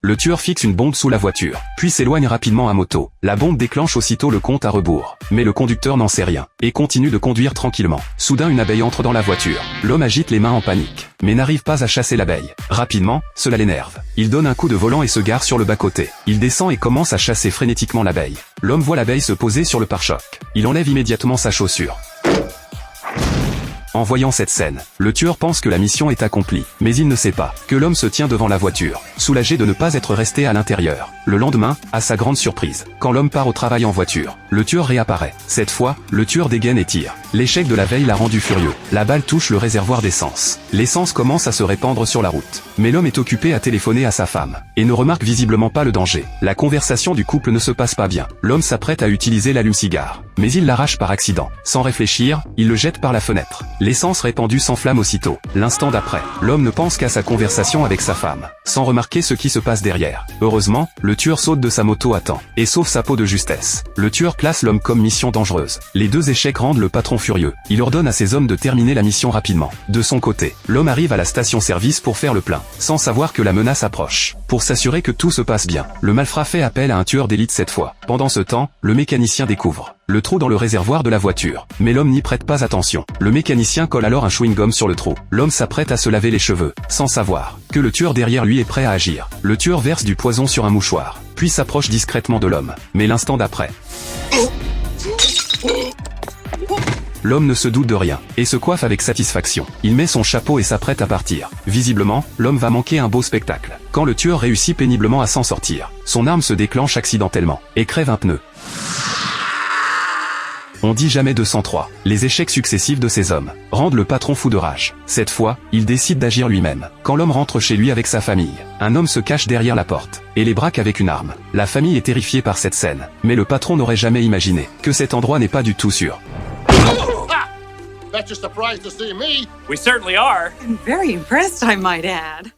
Le tueur fixe une bombe sous la voiture, puis s'éloigne rapidement à moto. La bombe déclenche aussitôt le compte à rebours. Mais le conducteur n'en sait rien, et continue de conduire tranquillement. Soudain une abeille entre dans la voiture. L'homme agite les mains en panique, mais n'arrive pas à chasser l'abeille. Rapidement, cela l'énerve. Il donne un coup de volant et se gare sur le bas-côté. Il descend et commence à chasser frénétiquement l'abeille. L'homme voit l'abeille se poser sur le pare-choc. Il enlève immédiatement sa chaussure. En voyant cette scène, le tueur pense que la mission est accomplie, mais il ne sait pas que l'homme se tient devant la voiture, soulagé de ne pas être resté à l'intérieur. Le lendemain, à sa grande surprise, quand l'homme part au travail en voiture, le tueur réapparaît. Cette fois, le tueur dégaine et tire. L'échec de la veille l'a rendu furieux. La balle touche le réservoir d'essence. L'essence commence à se répandre sur la route. Mais l'homme est occupé à téléphoner à sa femme, et ne remarque visiblement pas le danger. La conversation du couple ne se passe pas bien. L'homme s'apprête à utiliser l'allume-cigare, mais il l'arrache par accident. Sans réfléchir, il le jette par la fenêtre. L'essence répandue s'enflamme aussitôt. L'instant d'après, l'homme ne pense qu'à sa conversation avec sa femme, sans remarquer ce qui se passe derrière. Heureusement, le tueur saute de sa moto à temps, et sauve sa peau de justesse. Le tueur classe l'homme comme mission dangereuse. Les deux échecs rendent le patron furieux. Il ordonne à ses hommes de terminer la mission rapidement. De son côté, l'homme arrive à la station-service pour faire le plein, sans savoir que la menace approche. Pour s'assurer que tout se passe bien, le malfrat fait appel à un tueur d'élite cette fois. Pendant ce temps, le mécanicien découvre le trou dans le réservoir de la voiture. Mais l'homme n'y prête pas attention. Le mécanicien colle alors un chewing-gum sur le trou. L'homme s'apprête à se laver les cheveux, sans savoir que le tueur derrière lui est prêt à agir. Le tueur verse du poison sur un mouchoir, puis s'approche discrètement de l'homme. Mais l'instant d'après, l'homme ne se doute de rien, et se coiffe avec satisfaction. Il met son chapeau et s'apprête à partir. Visiblement, l'homme va manquer un beau spectacle. Quand le tueur réussit péniblement à s'en sortir, son arme se déclenche accidentellement, et crève un pneu. On dit jamais 203. Les échecs successifs de ces hommes rendent le patron fou de rage. Cette fois, il décide d'agir lui-même. Quand l'homme rentre chez lui avec sa famille, un homme se cache derrière la porte et les braque avec une arme. La famille est terrifiée par cette scène, mais le patron n'aurait jamais imaginé que cet endroit n'est pas du tout sûr. Bet you're surprised to see me. We certainly are. I'm very impressed, I might add.